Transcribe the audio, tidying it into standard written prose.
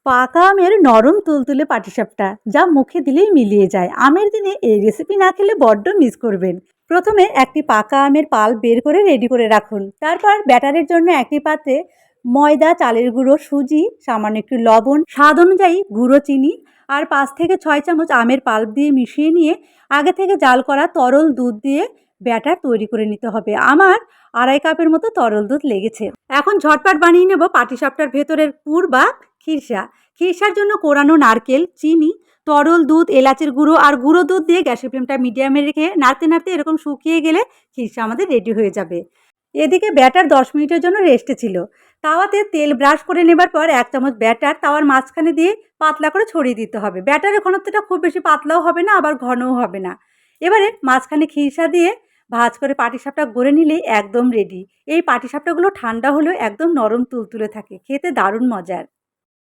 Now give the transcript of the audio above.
পাকা আমের নরম তুলতুলে পাটিসাপটা যা মুখে দিলেই মিলিয়ে যায়। আমের দিনে এই রেসিপি না খেলে বড্ড মিস করবেন। প্রথমে একটি পাকা আমের পাল বের করে রেডি করে রাখুন। তারপর ব্যাটারের জন্য একটি পাত্রে ময়দা, চালের গুঁড়ো, সুজি, সামান্য একটু লবণ, স্বাদ অনুযায়ী গুঁড়ো চিনি আর 5 থেকে 6 চামচ আমের পাল্প দিয়ে মিশিয়ে নিয়ে আগে থেকে জাল করা তরল দুধ দিয়ে ব্যাটার তৈরি করে নিতে হবে। আমার 2.5 কাপের মতো তরল দুধ লেগেছে। এখন ঝটপট বানিয়ে নেব পাটিসাপটার ভেতরের পুর বা খিরসা। খিরসার জন্য কোরানো নারকেল, চিনি, তরল দুধ, এলাচের গুঁড়ো আর গুঁড়ো দুধ দিয়ে গ্যাসের ফ্লেমটা মিডিয়ামে রেখে নাড়তে নাড়তে এরকম শুকিয়ে গেলে খিরসা আমাদের রেডি হয়ে যাবে। এদিকে ব্যাটার 10 মিনিটের জন্য রেস্টে ছিল। তাওয়াতে তেল ব্রাশ করে নেবার পর 1 চামচ ব্যাটার তাওয়ার মাঝখানে দিয়ে পাতলা করে ছড়িয়ে দিতে হবে। ব্যাটারের ঘনত্বটা খুব বেশি পাতলাও হবে না, আবার ঘনও হবে না। এবারে মাঝখানে খিরসা দিয়ে ভাঁজ করে পাটিসাপটা গড়ে নিলেই একদম রেডি। এই পাটিসাপটাগুলো ঠান্ডা হলেও একদম নরম তুলতুলে থাকে, খেতে দারুণ মজার।